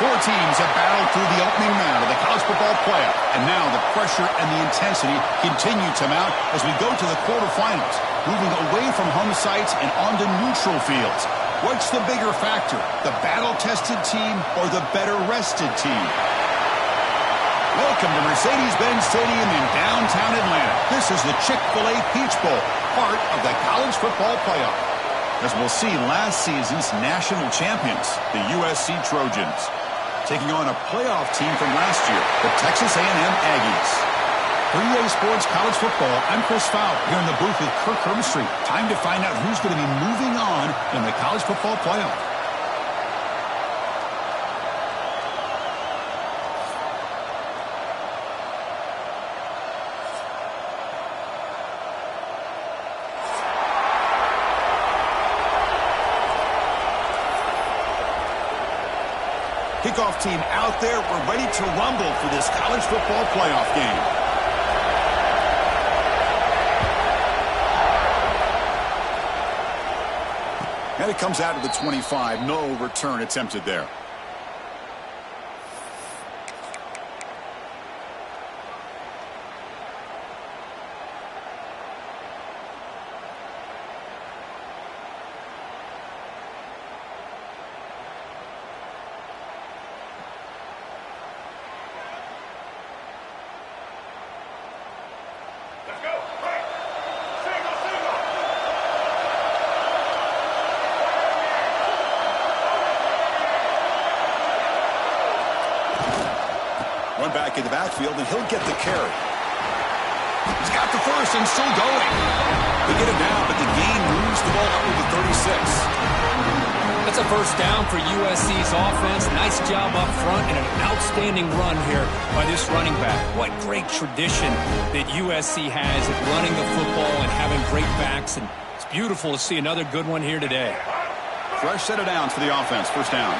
Four teams have battled through the opening round of the college football playoff, and now the pressure and the intensity continue to mount as we go to the quarterfinals, moving away from home sites and onto neutral fields. What's the bigger factor, the battle-tested team or the better-rested team? Welcome to Mercedes-Benz Stadium in downtown Atlanta. This is the Chick-fil-A Peach Bowl, part of the college football playoff. As we'll see, last season's national champions, the USC Trojans, taking on a playoff team from last year, the Texas A&M Aggies. For EA Sports College Football, I'm Chris Fowl here in the booth with Kirk Herbstreit. Time to find out who's going to be moving on in the college football playoff. Kickoff team out there. We're ready to rumble for this college football playoff game. And it comes out of the 25. No return attempted there. Run back in the backfield, and he'll get the carry. He's got the first and still going. They get it down, but the gain moves the ball up to the 36. That's a first down for USC's offense. Nice job up front and an outstanding run here by this running back. What great tradition that USC has at running the football and having great backs, and it's beautiful to see another good one here today. Fresh set of downs for the offense. First down.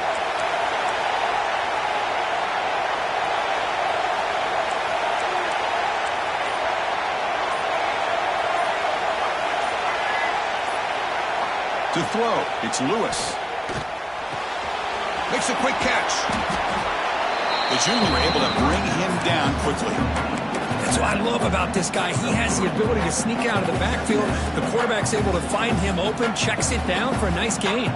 To throw, it's Lewis. Makes a quick catch. The junior able to bring him down quickly. That's what I love about this guy. He has the ability to sneak out of the backfield. The quarterback's able to find him open, checks it down for a nice gain.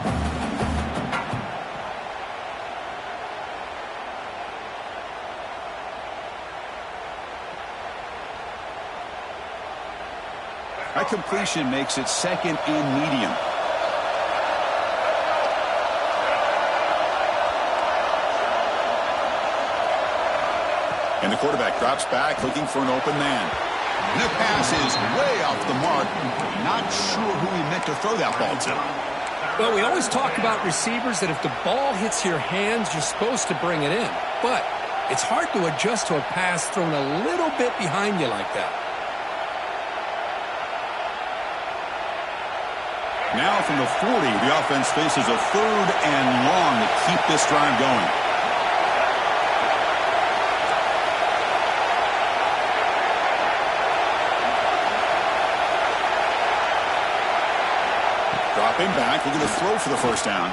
That completion makes it second and medium. And the quarterback drops back looking for an open man. And the pass is way off the mark. Not sure who he meant to throw that ball to. Well, we always talk about receivers that if the ball hits your hands, you're supposed to bring it in. But it's hard to adjust to a pass thrown a little bit behind you like that. Now from the 40, the offense faces a third and long to keep this drive going. Dropping back, looking to throw for the first down.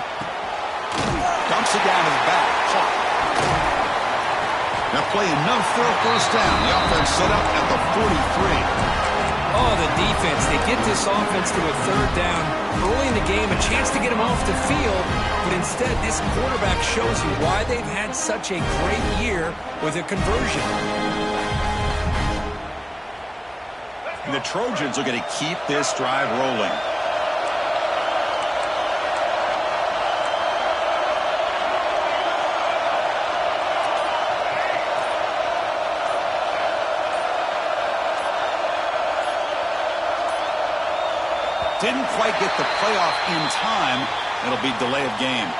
Dumps it down to the back. Now play enough for a first down. The offense set up at the 43. Oh, the defense. They get this offense to a third down early in the game, a chance to get them off the field, but instead this quarterback shows you why they've had such a great year with a conversion. And the Trojans are going to keep this drive rolling. Didn't quite get the playoff in time. It'll be delay of game.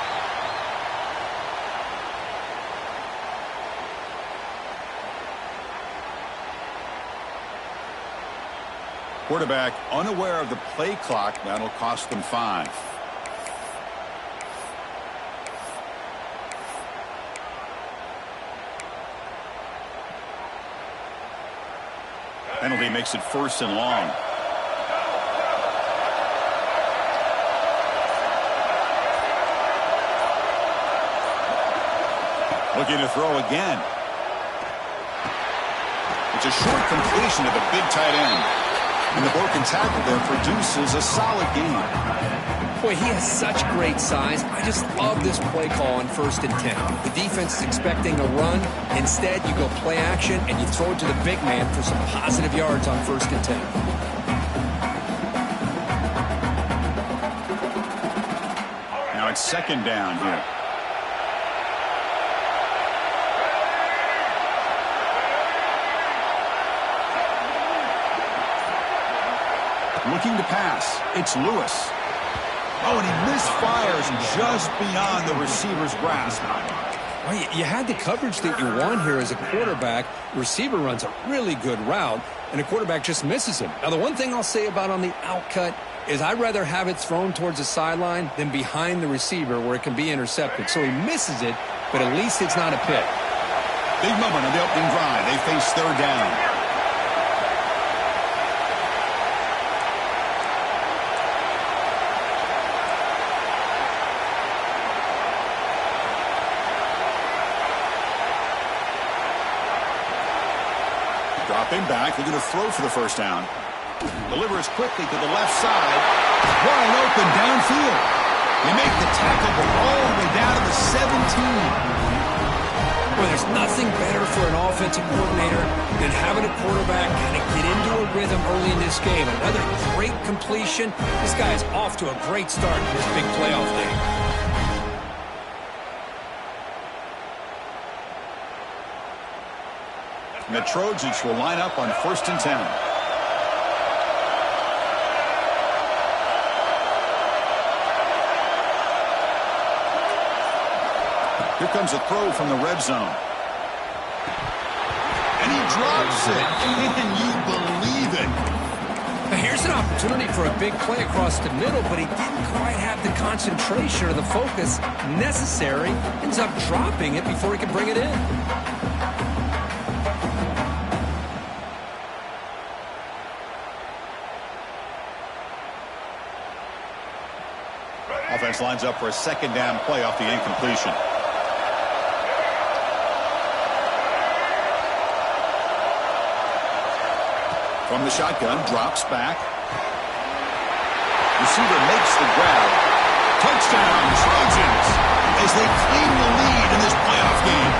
Quarterback unaware of the play clock. That'll cost them 5. Penalty makes it first and long. Looking to throw again. It's a short completion to the big tight end. And the broken tackle there produces a solid gain. Boy, he has such great size. I just love this play call on 1st and 10. The defense is expecting a run. Instead, you go play action, and you throw it to the big man for some positive yards on 1st and 10. Now it's 2nd down here. Looking to pass. It's Lewis. Oh, and he misfires just beyond the receiver's grasp. Well, you had the coverage that you want here as a quarterback. Receiver runs a really good route, and the quarterback just misses him. Now, the one thing I'll say about on the outcut is I'd rather have it thrown towards the sideline than behind the receiver where it can be intercepted. So he misses it, but at least it's not a pick. Big moment on the opening drive. They face 3rd down. Dropping back, they're going to throw for the 1st down. Delivers quickly to the left side. Wide open downfield. They make the tackle all the way down to the 17. Well, there's nothing better for an offensive coordinator than having a quarterback kind of get into a rhythm early in this game. Another great completion. This guy is off to a great start in this big playoff game. And the Trojans will line up on 1st and 10. Here comes a throw from the red zone. And he drops it. Can you believe it? Now here's an opportunity for a big play across the middle, but he didn't quite have the concentration or the focus necessary. Ends up dropping it before he can bring it in. Offense lines up for a 2nd down play off the incompletion. From the shotgun, drops back. Receiver makes the grab. Touchdown, Trojans, as they claim the lead in this playoff game.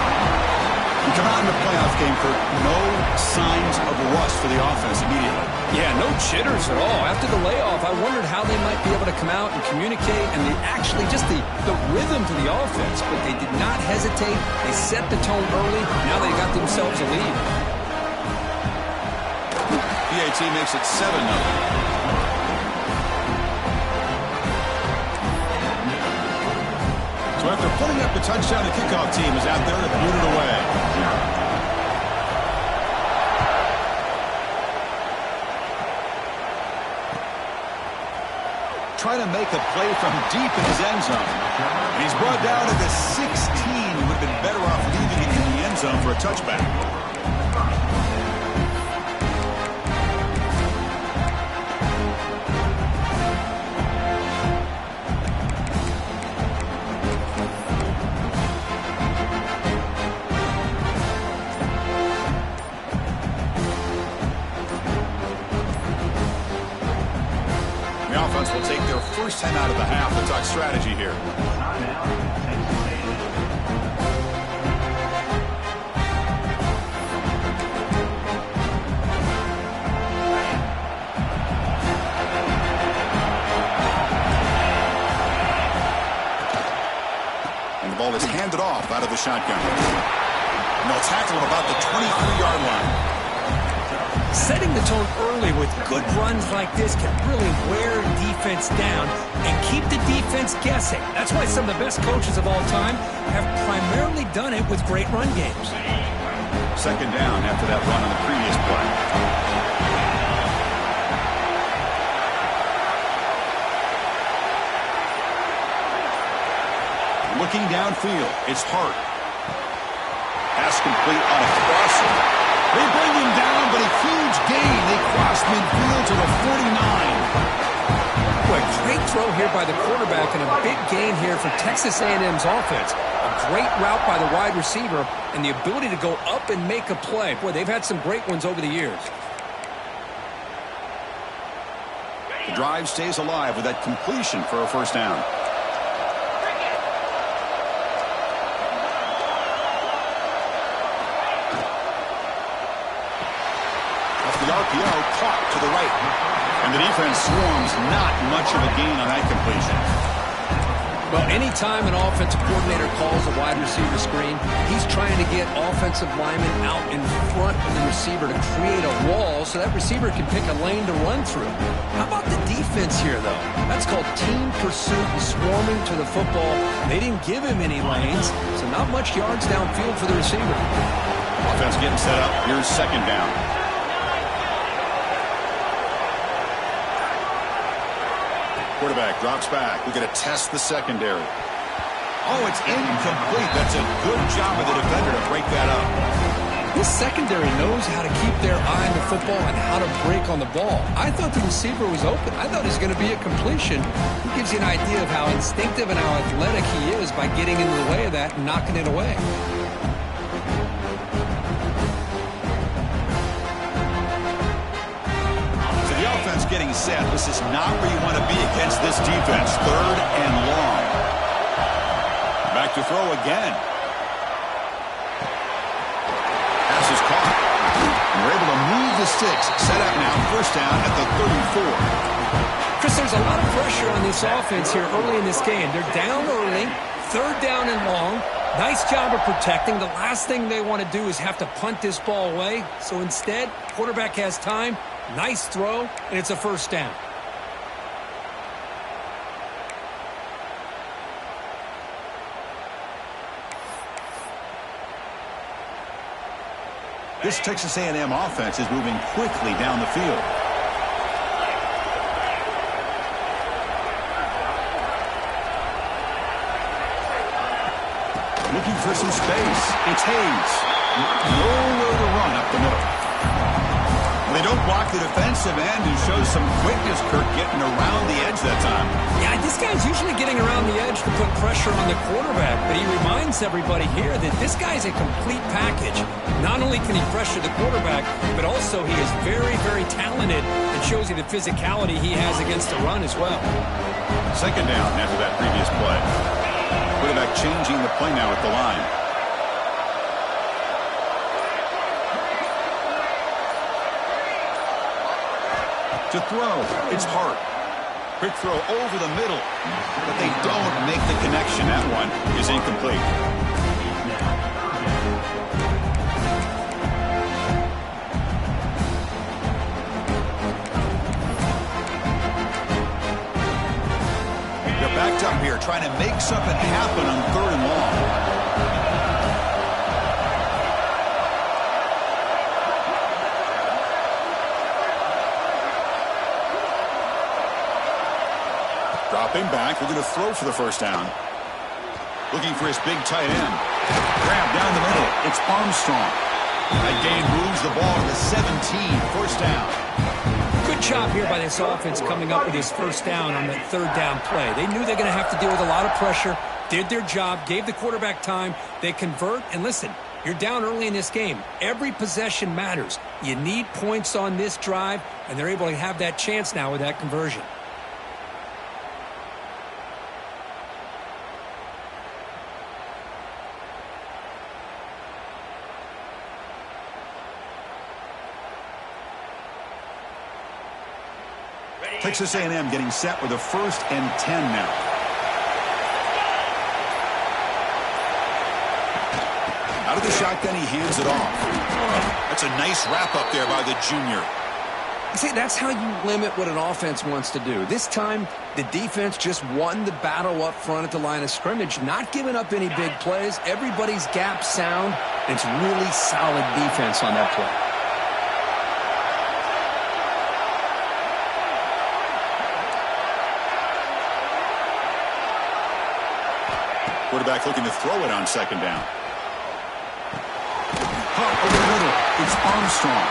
We come out in the playoff game for no signs of rust for the offense immediately. Yeah, no jitters at all. After the layoff, I wondered how they might be able to come out and communicate, and they actually just the rhythm to the offense, but they did not hesitate. They set the tone early. Now they got themselves a lead. PAT makes it 7-0. So after putting up the touchdown, the kickoff team is out there to boot it away. Trying to make a play from deep in his end zone. And he's brought down to the 16. He would have been better off leaving it in the end zone for a touchback. Will take their first time out of the half to talk strategy here. And the ball is handed off out of the shotgun. And they'll tackle him about the 23-yard line. Setting the tone early with good runs like this can really wear defense down and keep the defense guessing. That's why some of the best coaches of all time have primarily done it with great run games. 2nd down after that run on the previous play. Looking downfield, it's Hart. Pass complete on a crosser. They bring him down, but a huge gain. They cross midfield to the 49. Boy, great throw here by the quarterback and a big gain here for Texas A&M's offense. A great route by the wide receiver and the ability to go up and make a play. Boy, they've had some great ones over the years. The drive stays alive with that completion for a first down. Off the RPO, caught to the right. And the defense swarms, not much of a gain on that completion. Well, anytime an offensive coordinator calls a wide receiver screen, he's trying to get offensive linemen out in front of the receiver to create a wall so that receiver can pick a lane to run through. How about the defense here, though? That's called team pursuit and swarming to the football. They didn't give him any lanes, so not much yards downfield for the receiver. Offense getting set up. Here's second down. Quarterback drops back. We're going to test the secondary. Oh, it's incomplete. That's a good job of the defender to break that up. This secondary knows how to keep their eye on the football and how to break on the ball. I thought the receiver was open. I thought it was going to be a completion. It gives you an idea of how instinctive and how athletic he is by getting into the way of that and knocking it away. Getting set. This is not where you want to be against this defense. Third and long. Back to throw again. Pass is caught. And we're able to move the sticks. Set up now. First down at the 34. Chris, there's a lot of pressure on this offense here early in this game. They're down early. Third down and long. Nice job of protecting. The last thing they want to do is have to punt this ball away. So instead, quarterback has time. Nice throw, and it's a first down. This Texas A&M offense is moving quickly down the field. Looking for some space. It's Hayes. Nowhere to run up the middle. They don't block the defensive end and show some quickness, Kirk, getting around the edge that time. Yeah, this guy's usually getting around the edge to put pressure on the quarterback, but he reminds everybody here that this guy's a complete package. Not only can he pressure the quarterback, but also he is very, very talented and shows you the physicality he has against the run as well. Second down after that previous play. Quarterback changing the play now at the line. To throw, it's Hart. Quick throw over the middle, but they don't make the connection. That one is incomplete. They're backed up here, trying to make something happen on third and long. Dropping back, we're going to throw for the first down. Looking for his big tight end. Grab down the middle. It's Armstrong. That gain moves the ball to the 17. First down. Good job here by this offense coming up with his first down on that third down play. They knew they're going to have to deal with a lot of pressure, did their job, gave the quarterback time. They convert, and listen, you're down early in this game. Every possession matters. You need points on this drive, and they're able to have that chance now with that conversion. Texas A&M getting set with a 1st and 10 now. Out of the shotgun, he hands it off. That's a nice wrap up there by the junior. See, that's how you limit what an offense wants to do. This time, the defense just won the battle up front at the line of scrimmage, not giving up any big plays. Everybody's gap sound. It's really solid defense on that play. Quarterback looking to throw it on second down. Hop over the middle. It's Armstrong.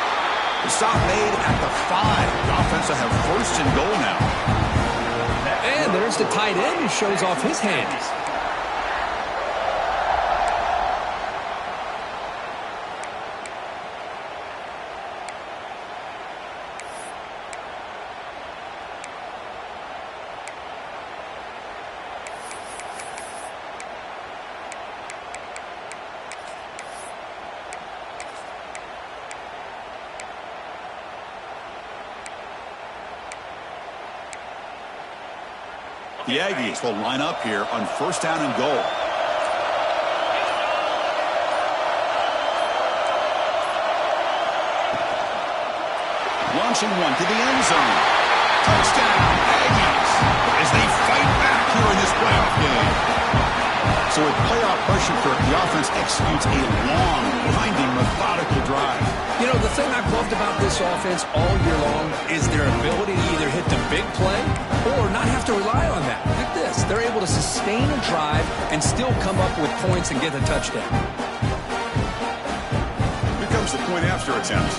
The stop made at the 5. The offense will have 1st and goal now. And There's the tight end who shows off his hands. The Aggies will line up here on first down and goal. Launching one to the end zone. Touchdown, Aggies, as they fight back here in this playoff game. So with playoff pressure, the offense executes a long, grinding, methodical drive. You know, the thing I've loved about this offense all year long is their ability to either hit the big play or not have to rely on that. Look at this. They're able to sustain a drive and still come up with points and get a touchdown. Here comes the point after attempt.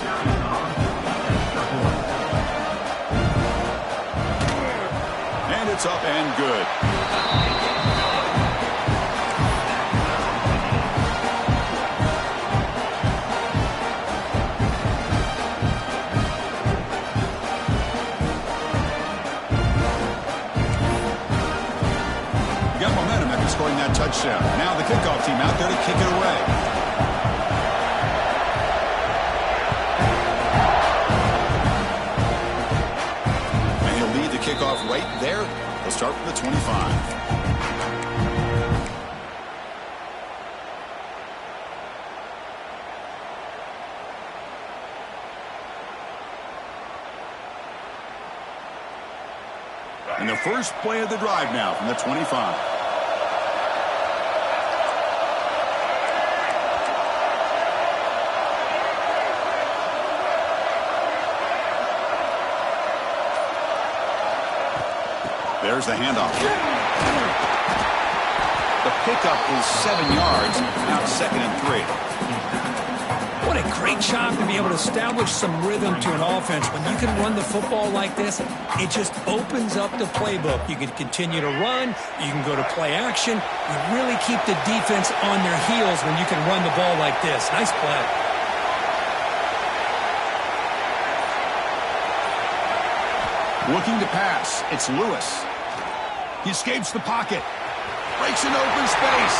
And it's up and good. Scoring that touchdown. Now the kickoff team out there to kick it away. And he'll lead the kickoff right there. He'll start from the 25. And the first play of the drive now from the 25. There's the handoff. The pickup is 7 yards. Now it's 2nd and 3. What a great job to be able to establish some rhythm to an offense. When you can run the football like this, it just opens up the playbook. You can continue to run. You can go to play action. You really keep the defense on their heels when you can run the ball like this. Nice play. Looking to pass. It's Lewis. He escapes the pocket. Breaks an open space.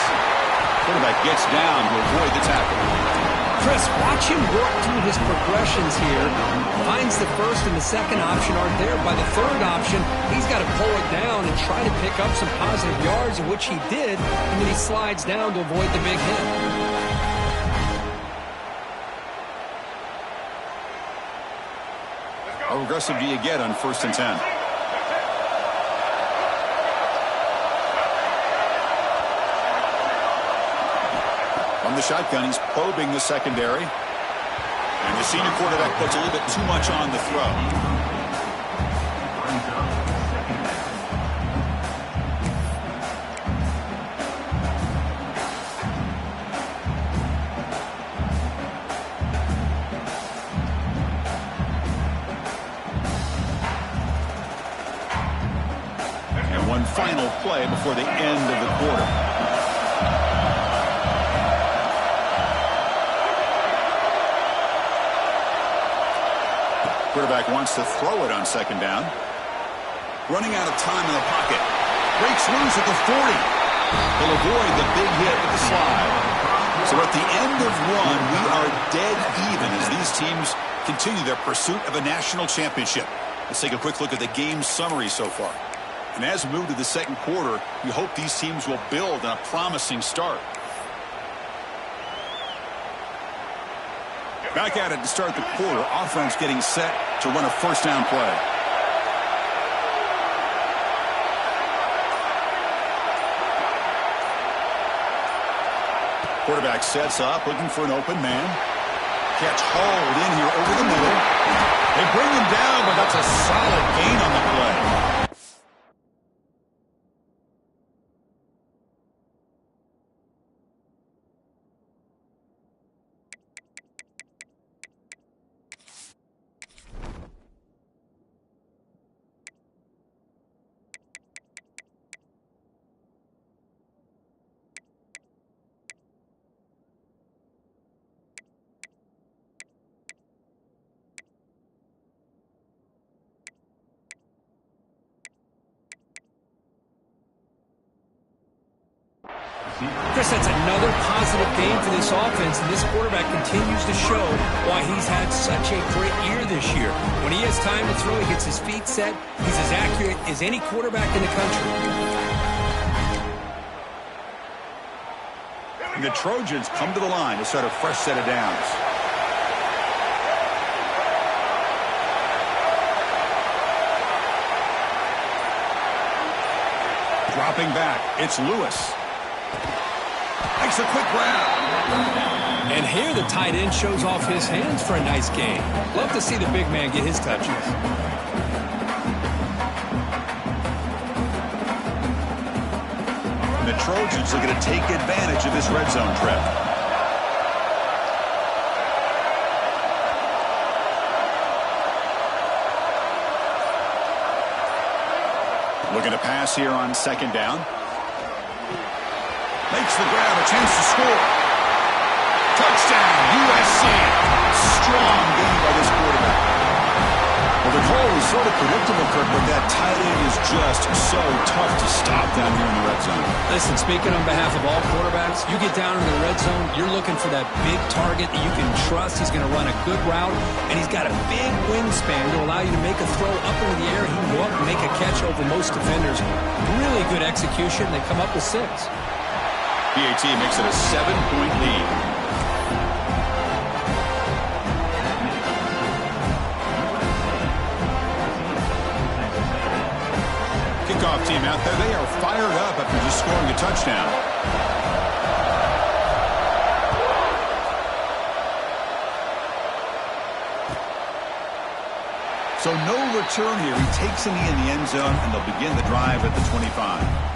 Quarterback gets down to avoid the tackle. Chris, watch him work through his progressions here. Finds the first and the second option aren't there. By the third option, he's got to pull it down and try to pick up some positive yards, which he did, and then he slides down to avoid the big hit. How aggressive do you get on 1st and 10? From the shotgun, he's probing the secondary. And the senior quarterback puts a little bit too much on the throw. And one final play before the end of the quarter. Quarterback wants to throw it on 2nd down. Running out of time in the pocket. Breaks loose at the 40. He'll avoid the big hit with the slide. So at the end of one, we are dead even as these teams continue their pursuit of a national championship. Let's take a quick look at the game summary so far. And as we move to the 2nd quarter, we hope these teams will build on a promising start. Back at it to start the quarter. Offense getting set to run a 1st down play. Quarterback sets up, looking for an open man. Catch hauled in here over the middle. They bring him down, but that's a solid gain on the play. Chris, that's another positive game for this offense, and this quarterback continues to show why he's had such a great year this year. When he has time to throw, he gets his feet set. He's as accurate as any quarterback in the country. The Trojans come to the line to start a fresh set of downs. Dropping back, it's Lewis. Makes a quick grab. And here the tight end shows off his hands for a nice gain. Love to see the big man get his touches. And the Trojans are going to take advantage of this red zone trip. Looking to pass here on second down. Makes the grab, a chance to score. Touchdown, USC. Strong game by this quarterback. Well, the call was sort of predictable, Kirk, but that tight end is just so tough to stop down here in the red zone. Listen, speaking on behalf of all quarterbacks, you get down in the red zone, you're looking for that big target that you can trust. He's going to run a good route, and he's got a big wingspan to allow you to make a throw up into the air. He can go up and make a catch over most defenders. Really good execution. They come up with 6. PAT makes it a 7-point lead. Kickoff team out there. They are fired up after just scoring a touchdown. So no return here. He takes in the end zone, and they'll begin the drive at the 25.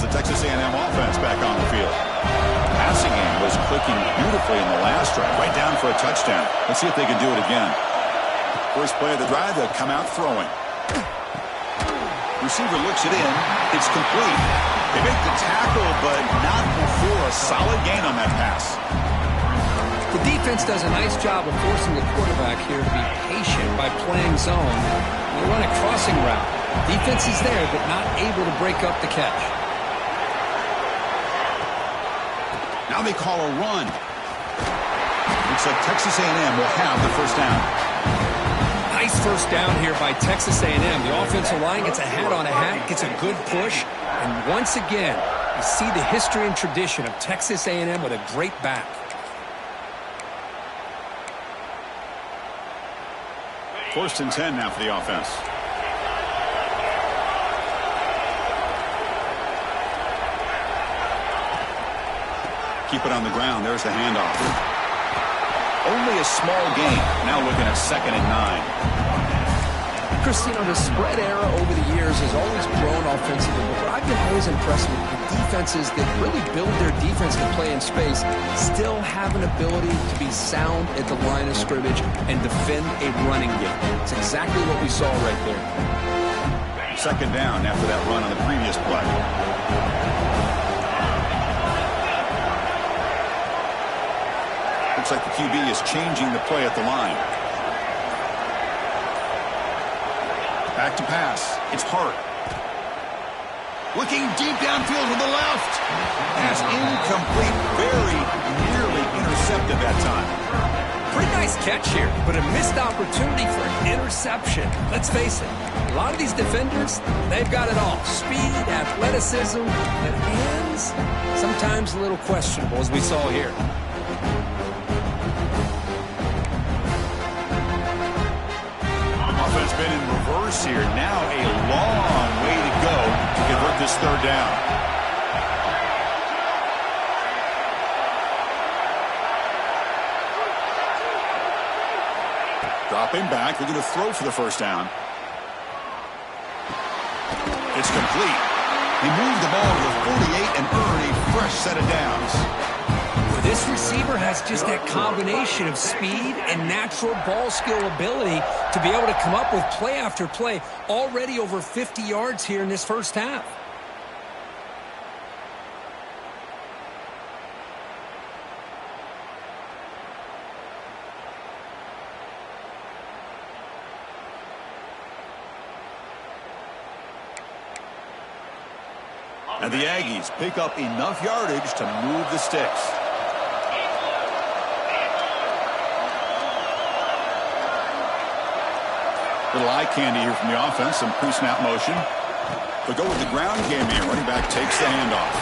Texas A&M offense back on the field. Passing game was clicking beautifully in the last drive, right down for a touchdown. Let's see if they can do it again. First play of the drive, they'll come out throwing. Receiver looks it in. It's complete. They make the tackle, but not before a solid gain on that pass. The defense does a nice job of forcing the quarterback here to be patient by playing zone. They run a crossing route. Defense is there, but not able to break up the catch. Now they call a run. Looks like Texas A&M will have the first down. Nice first down here by Texas A&M. The offensive line gets a hat on a hat, gets a good push, and once again, you see the history and tradition of Texas A&M with a great back. First and 10 now for the offense. Keep it on the ground. There's the handoff. Only a small gain. Now looking at 2nd and 9. Chris, the spread era over the years has always grown offensively, but I've been always impressed with the defenses that really build their defense to play in space, still have an ability to be sound at the line of scrimmage and defend a running game. It's exactly what we saw right there. 2nd down after that run on the previous play. Looks like the QB is changing the play at the line. Back to pass. It's Hart. Looking deep downfield with the left. Pass incomplete. Very nearly intercepted that time. Pretty nice catch here, but a missed opportunity for an interception. Let's face it, a lot of these defenders, they've got it all. Speed, athleticism, but hands, sometimes a little questionable, as we saw here. Offense been in reverse here. Now a long way to go to convert this 3rd down. Dropping back. They're going to throw for the first down. It's complete. He moved the ball to the 48 and earned a fresh set of downs. This receiver has just that combination of speed and natural ball skill ability to be able to come up with play after play, already over 50 yards here in this first half. And the Aggies pick up enough yardage to move the sticks. Little eye candy here from the offense, some pre-snap motion. They'll go with the ground game here. Running back takes the handoff.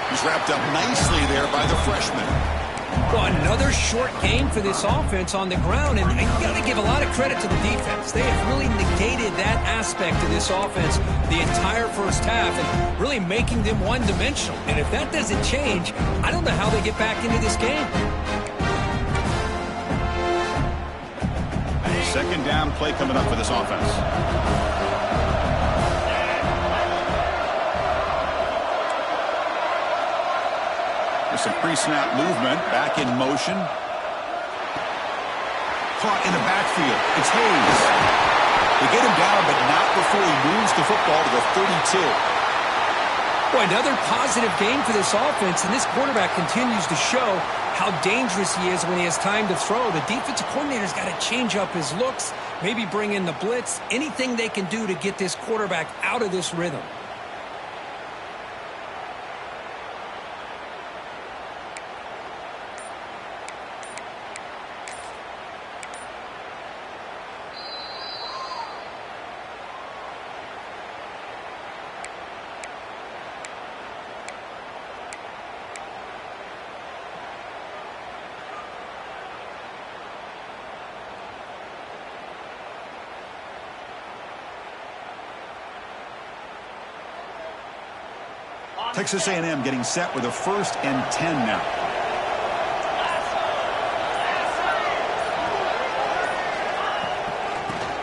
He's wrapped up nicely there by the freshman. Well, another short game for this offense on the ground, and you got to give a lot of credit to the defense. They have really negated that aspect of this offense the entire first half and really making them one-dimensional. And if that doesn't change, I don't know how they get back into this game. Second down play coming up for this offense. There's some pre-snap movement, back in motion. Caught in the backfield. It's Hayes. They get him down, but not before he moves the football to the 32. Boy, another positive game for this offense, and this quarterback continues to show how dangerous he is when he has time to throw. The defensive coordinator's got to change up his looks, maybe bring in the blitz, anything they can do to get this quarterback out of this rhythm. Texas A&M getting set with a 1st and 10 now.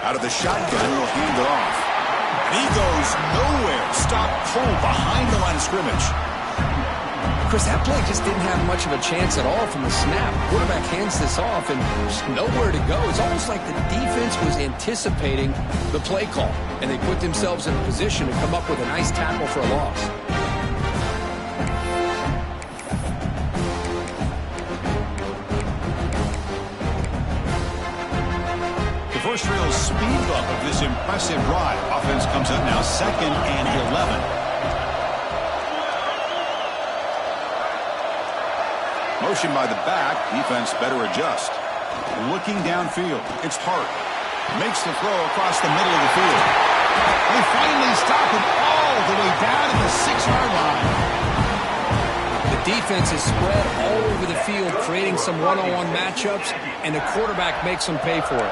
Out of the shotgun, he'll hand it off. And he goes nowhere. Stop cold behind the line of scrimmage. Chris, that play just didn't have much of a chance at all from the snap. Quarterback hands this off and just nowhere to go. It's almost like the defense was anticipating the play call, and they put themselves in a position to come up with a nice tackle for a loss. First real speed bump of this impressive drive. Offense comes up now 2nd and 11. Motion by the back. Defense better adjust. Looking downfield. It's Hart. Makes the throw across the middle of the field. They finally stop him all the way down to the 6-yard line. The defense is spread all over the field, creating some one-on-one matchups, and the quarterback makes them pay for it.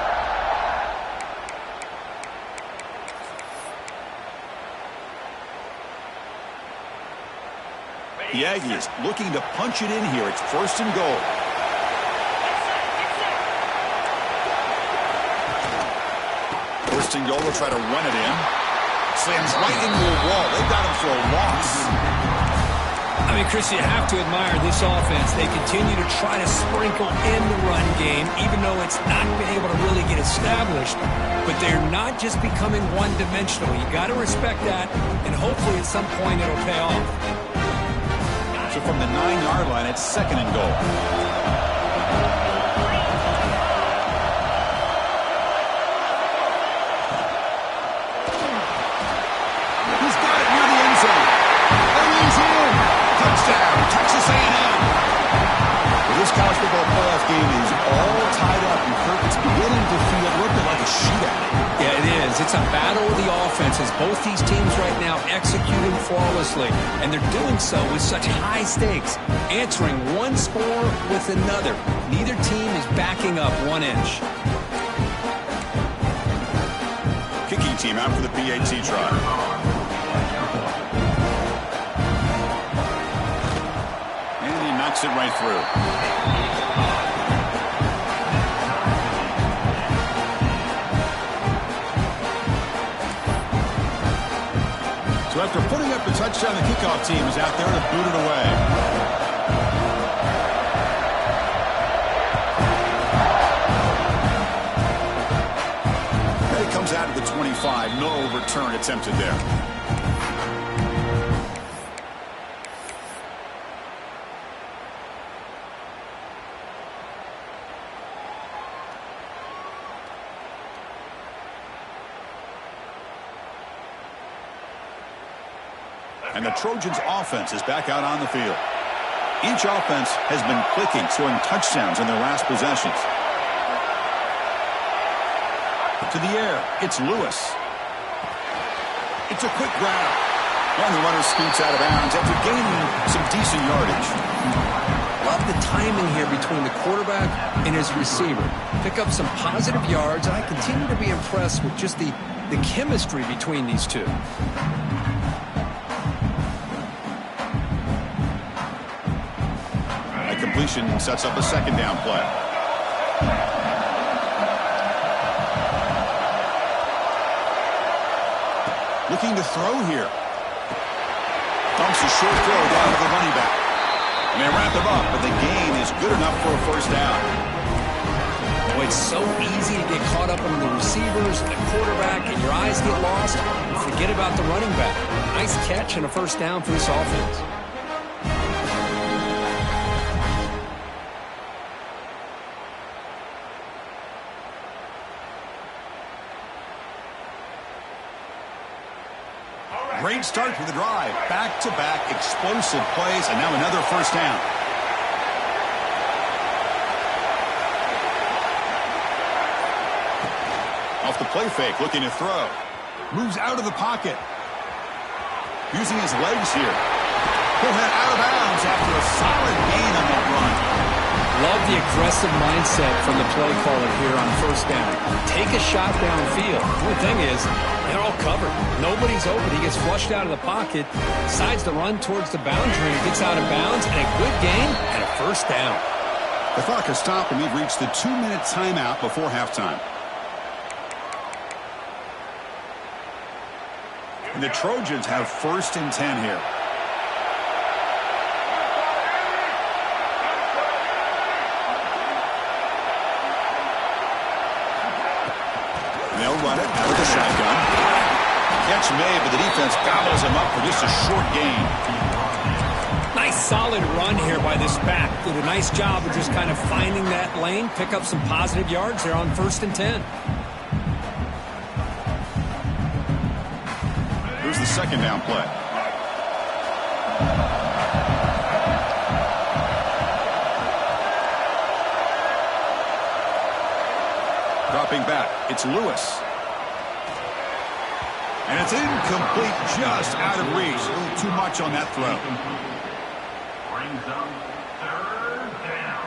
The Aggies looking to punch it in here. It's 1st and goal. First and goal, they'll try to run it in. Slams right into a wall. They've got him for a loss. I mean, Chris, you have to admire this offense. They continue to try to sprinkle in the run game, even though it's not been able to really get established. But they're not just becoming one-dimensional. You got to respect that, and hopefully at some point it'll pay off. So from the 9-yard line, it's 2nd and goal. He's got it near the end zone. And he's in. Touchdown, Texas A&M. Well, this college football playoff game is all tied up, and Kirk, it's beginning to feel a little bit like a shootout. Yeah, it is. It's a battle of the offenses. Both these teams right now executing flawlessly, and they're doing so with such high stakes, answering one score with another. Neither team is backing up 1 inch. Kicking team out for the PAT try. And he knocks it right through. So after putting up the touchdown, the kickoff team is out there to boot it away. comes out of the 25. No return attempted there. And the Trojans' offense is back out on the field. Each offense has been clicking, scoring touchdowns in their last possessions. To the air, it's Lewis. It's a quick grab. And the runner scoots out of bounds after gaining some decent yardage. Love the timing here between the quarterback and his receiver. Pick up some positive yards. I continue to be impressed with just the chemistry between these two. Completion sets up a second down play. Looking to throw here. Dumps a short throw down to the running back. And they wrap him up, but the gain is good enough for a first down. Boy, it's so easy to get caught up in the receivers, the quarterback, and your eyes get lost. Forget about the running back. Nice catch and a first down for this offense. Great start to the drive. Back-to-back explosive plays, and now another first down. Off the play fake, looking to throw. Moves out of the pocket. Using his legs here. He'll head out of bounds after a solid gain on that run. Love the aggressive mindset from the play caller here on first down. Take a shot downfield. The only thing is, they're all covered. Nobody's open. He gets flushed out of the pocket, decides to run towards the boundary, gets out of bounds, and a good gain and a first down. The clock has stopped, and we've reached the 2-minute timeout before halftime. And the Trojans have 1st and 10 here. They'll run it out of the shotgun. Catch made, but the defense gobbles him up for just a short gain. Nice solid run here by this back. Did a nice job of just kind of finding that lane, pick up some positive yards there on 1st and 10. Here's the second down play. Dropping back, it's Lewis. And it's incomplete, just out of reach. A little too much on that throw. Brings up 3rd down.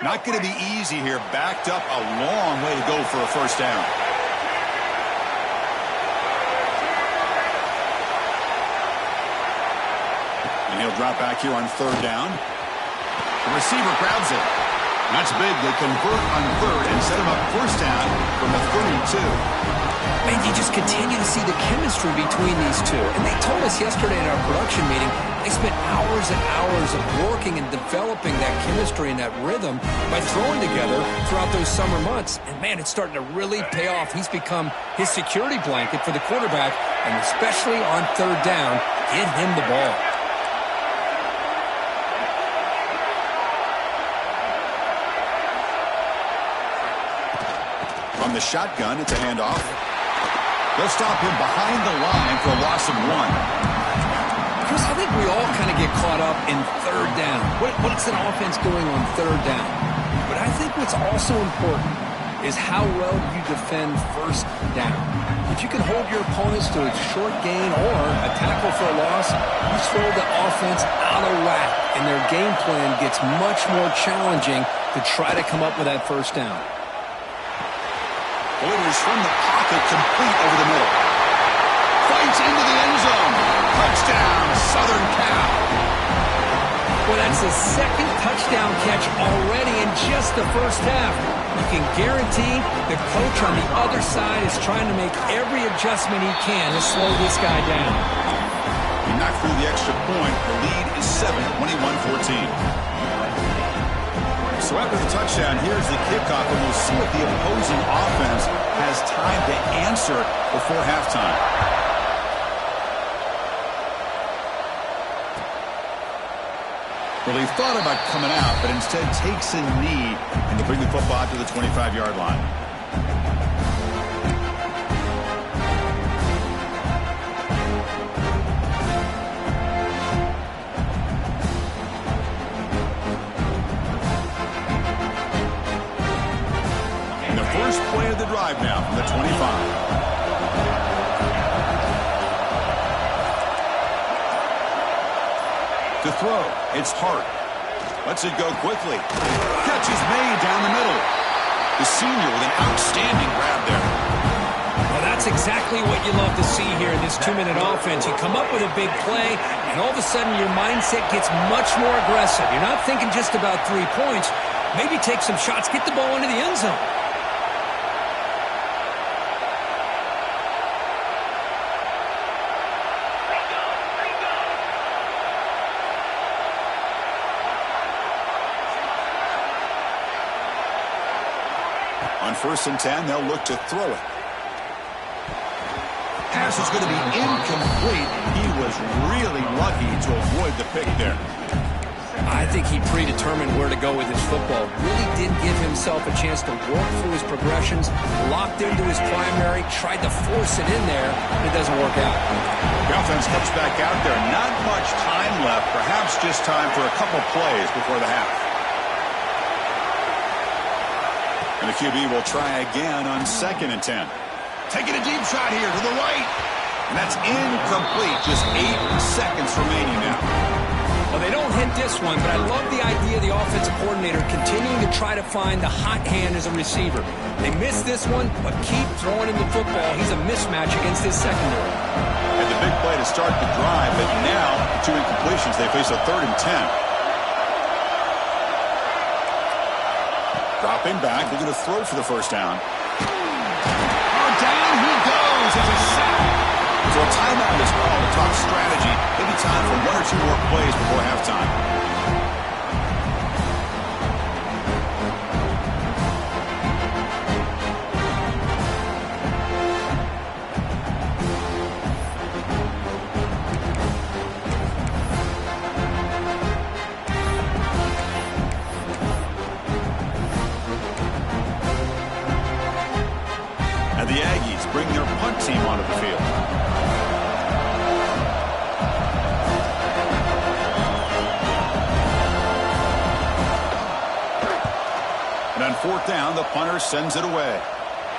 Not going to be easy here. Backed up a long way to go for a first down. And he'll drop back here on third down. The receiver grabs it. That's big. They convert on third and set him up first down from the 32. And you just continue to see the chemistry between these two. And they told us yesterday in our production meeting, they spent hours and hours of working and developing that chemistry and that rhythm by throwing together throughout those summer months. And, man, it's starting to really pay off. He's become his security blanket for the quarterback, and especially on third down, get him the ball. From the shotgun, it's a handoff. They'll stop him behind the line for a loss of 1. Chris, I think we all kind of get caught up in third down. What's an offense doing on third down? But I think what's also important is how well you defend first down. If you can hold your opponents to a short gain or a tackle for a loss, you throw the offense out of whack, and their game plan gets much more challenging to try to come up with that first down. Orders from the pocket, complete over the middle. Fights into the end zone. Touchdown, Southern Cal. Well, that's the second touchdown catch already in just the first half. You can guarantee the coach on the other side is trying to make every adjustment he can to slow this guy down. He knocked through the extra point. The lead is 7, 21-14. So after the touchdown, here's the kickoff, and we'll see if the opposing offense has time to answer before halftime. Well, he thought about coming out, but instead takes a knee, and to bring the football to the 25-yard line. Play of the drive now from the 25. To throw, it's Hart. Lets it go quickly. Catch is made down the middle. The senior with an outstanding grab there. Well, that's exactly what you love to see here in this 2-minute offense. You come up with a big play, and all of a sudden your mindset gets much more aggressive. You're not thinking just about 3 points. Maybe take some shots, get the ball into the end zone. On 1st and 10, they'll look to throw it. Pass is going to be incomplete. He was really lucky to avoid the pick there. I think he predetermined where to go with his football. Really didn't give himself a chance to work through his progressions, locked into his primary, tried to force it in there, and it doesn't work out. The offense comes back out there. Not much time left. Perhaps just time for a couple plays before the half. And the QB will try again on 2nd and 10. Taking a deep shot here to the right. And that's incomplete. Just 8 seconds remaining now. Well, they don't hit this one, but I love the idea of the offensive coordinator continuing to try to find the hot hand as a receiver. They missed this one, but keep throwing him the football. He's a mismatch against his secondary. And the big play to start the drive, but now, 2 incompletions, they face a 3rd and 10. Dropping back, looking to throw for the first down. Oh, down he goes. It's a sack. So a timeout is called to talk strategy. Maybe time for 1 or 2 more plays before halftime. And the Aggies bring their punt team onto the field. And on 4th down, the punter sends it away.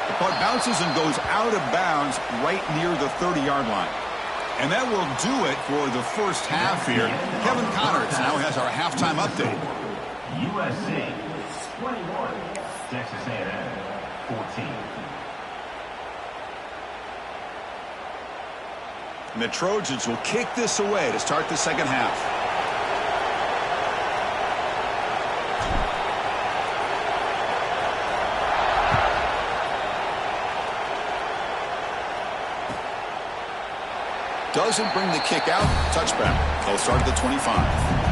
The punt bounces and goes out of bounds right near the 30-yard line. And that will do it for the first half here. Kevin Connors now has our halftime update. USC 21, Texas A&M 14. And the Trojans will kick this away to start the second half. Doesn't bring the kick out. Touchback. They'll start at the 25.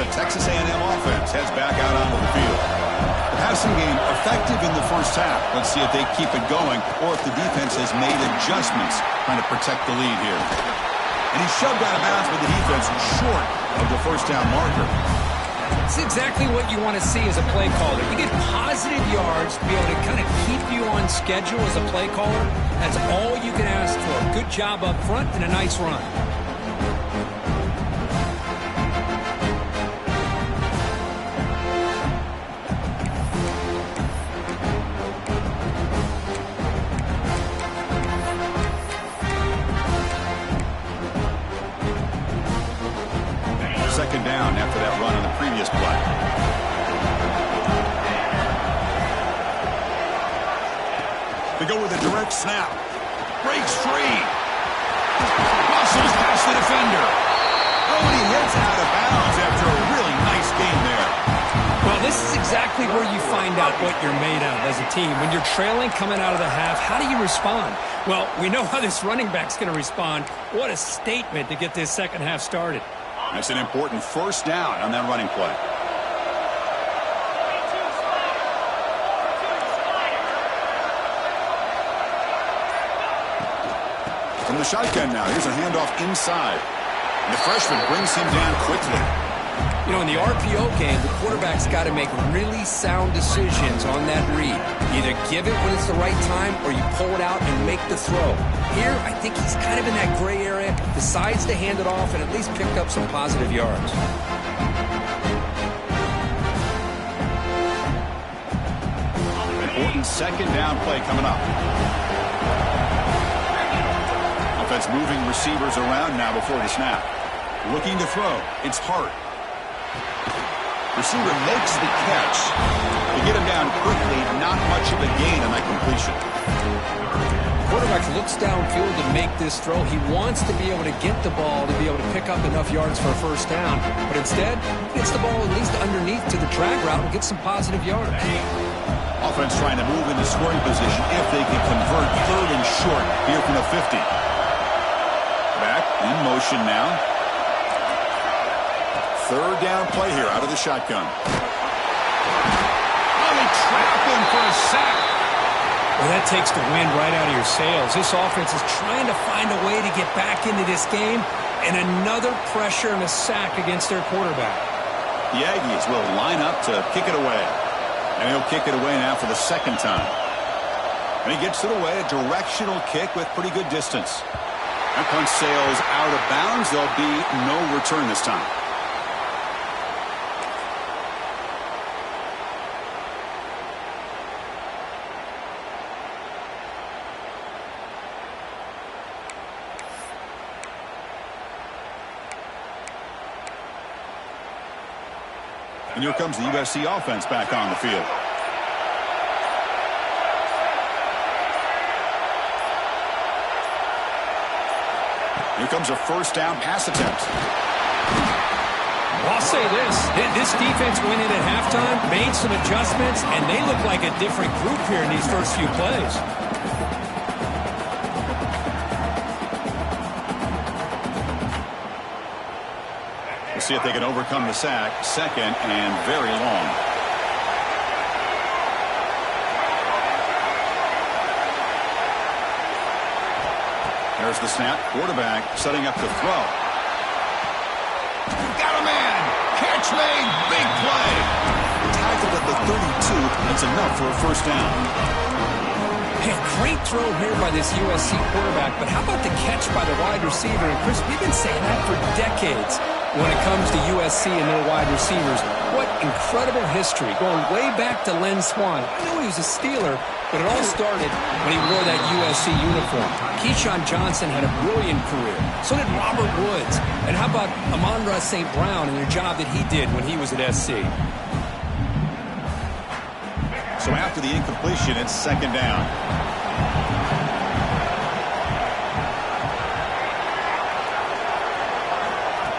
Texas A&M offense heads back out onto the field. The passing game effective in the first half. Let's see if they keep it going or if the defense has made adjustments trying to protect the lead here. And he's shoved out of bounds with the defense short of the first down marker. It's exactly what you want to see as a play caller. You get positive yards to be able to kind of keep you on schedule as a play caller. That's all you can ask for. Good job up front and a nice run. Second down after that run on the previous play. They go with a direct snap. Breaks free. Muscles past the defender. Oh, and he heads out of bounds after a really nice game there. Well, this is exactly where you find out what you're made of as a team. When you're trailing coming out of the half, how do you respond? Well, we know how this running back's going to respond. What a statement to get this second half started. That's an important first down on that running play. From the shotgun now, here's a handoff inside. And the freshman brings him down quickly. You know, in the RPO game, the quarterback's got to make really sound decisions on that read. Either give it when it's the right time or you pull it out and make the throw. Here, I think he's kind of in that gray area, decides to hand it off and at least pick up some positive yards. Important second down play coming up. Offense moving receivers around now before the snap. Looking to throw. It's Hart. Receiver makes the catch. To get him down quickly, not much of a gain on that completion. Quarterback looks downfield to make this throw. He wants to be able to get the ball to be able to pick up enough yards for a first down. But instead, he gets the ball at least underneath to the drag route and gets some positive yards. Offense trying to move into scoring position if they can convert third and short here from the 50. Back in motion now. Third down play here out of the shotgun. Oh, they trap him for a sack. Well, that takes the wind right out of your sails. This offense is trying to find a way to get back into this game, and another pressure and a sack against their quarterback. The Aggies will line up to kick it away. And he'll kick it away now for the second time. And he gets it away, a directional kick with pretty good distance. That punt sails out of bounds. There'll be no return this time. And here comes the USC offense back on the field. Here comes a first down pass attempt. Well, I'll say this defense went in at halftime, made some adjustments, and they look like a different group here in these first few plays. We'll see if they can overcome the sack. Second and very long. There's the snap. Quarterback setting up to throw. Got a man. Catch made. Big play. Tackled at the 32. That's enough for a first down. Hey, great throw here by this USC quarterback, but how about the catch by the wide receiver? And Chris, we've been saying that for decades when it comes to USC and their wide receivers. What incredible history, going way back to Len Swan. I know he was a Steeler, but it all started when he wore that USC uniform. Keyshawn Johnson had a brilliant career. So did Robert Woods. And how about Amon-Ra St. Brown and the job that he did when he was at SC? So So after the incompletion, it's second down.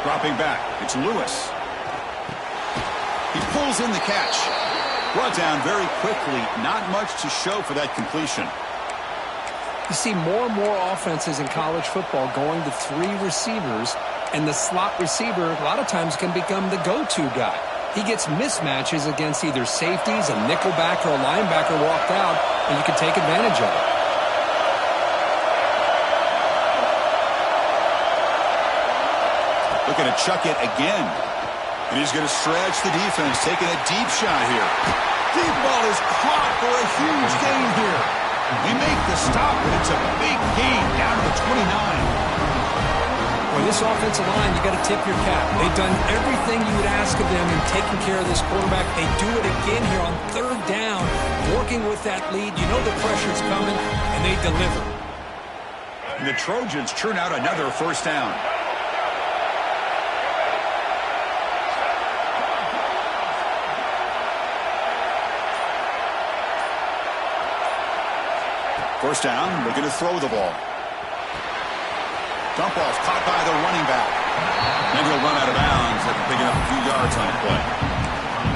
Dropping back, it's Lewis. He pulls in the catch. Brought down very quickly. Not much to show for that completion. You see more and more offenses in college football going to 3 receivers, and the slot receiver a lot of times can become the go-to guy. He gets mismatches against either safeties, a nickelback, or a linebacker walked out, and you can take advantage of it. Looking to chuck it again. And he's going to stretch the defense, taking a deep shot here. Deep ball is caught for a huge gain here. They make the stop, but it's a big gain down to the 29. Well, this offensive line, you got to tip your cap. They've done everything you would ask of them in taking care of this quarterback. They do it again here on 3rd down, working with that lead. You know the pressure's coming, and they deliver. And the Trojans churn out another first down. First down, looking to throw the ball. Dump off, caught by the running back. And he'll run out of bounds after picking up a few yards on the play.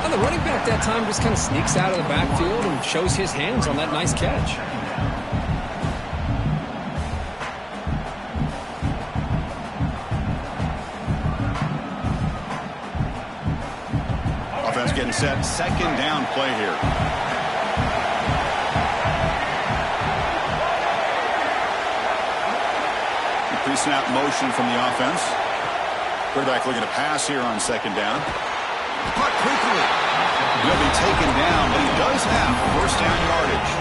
Well, the running back that time just kind of sneaks out of the backfield and shows his hands on that nice catch. Offense getting set, second down play here. Pre-snap motion from the offense. Quarterback looking to pass here on second down. Caught quickly. He'll be taken down, but he does have first down yardage.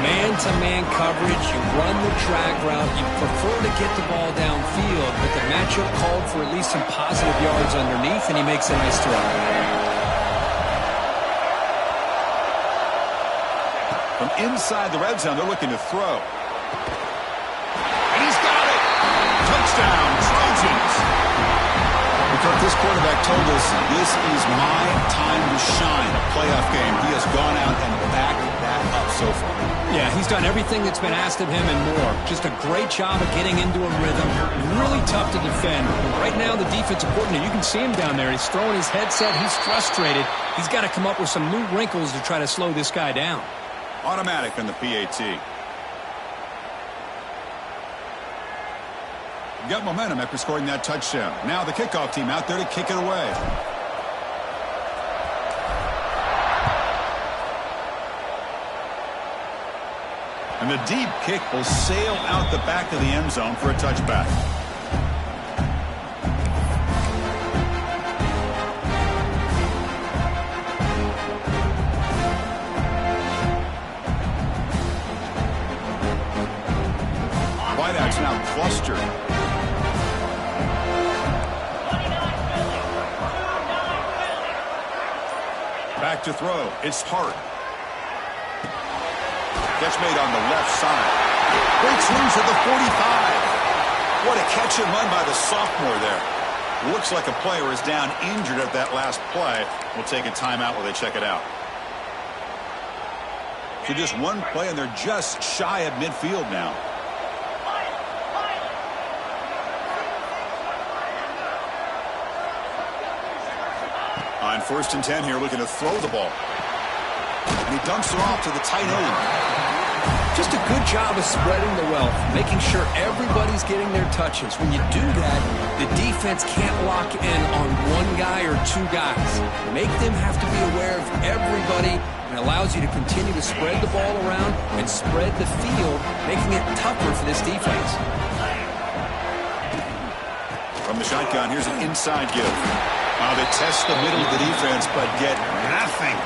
Man-to-man coverage, you run the drag route, you prefer to get the ball downfield, but the matchup called for at least some positive yards underneath, and he makes a nice throw. From inside the red zone, they're looking to throw. Touchdown, Trojans. Because this quarterback told us this is my time to shine, a playoff game. He has gone out and backed that up so far. Yeah, he's done everything that's been asked of him and more. Just a great job of getting into a rhythm. Really tough to defend. Right now, the defensive coordinator, you can see him down there. He's throwing his headset. He's frustrated. He's got to come up with some new wrinkles to try to slow this guy down. Automatic on the PAT. Got momentum after scoring that touchdown. Now the kickoff team out there to kick it away. And the deep kick will sail out the back of the end zone for a touchback. Wideouts now clustered. Back to throw. It's Hart. Catch made on the left side. Breaks loose at the 45. What a catch and run by the sophomore there. Looks like a player is down injured at that last play. We'll take a timeout while they check it out. So just one play, and they're just shy of midfield now. On 1st and 10 here, looking to throw the ball. And he dumps it off to the tight end. Just a good job of spreading the wealth, making sure everybody's getting their touches. When you do that, the defense can't lock in on one guy or 2 guys. Make them have to be aware of everybody, and it allows you to continue to spread the ball around and spread the field, making it tougher for this defense. From the shotgun, here's an inside give. They test the middle of the defense, but get nothing.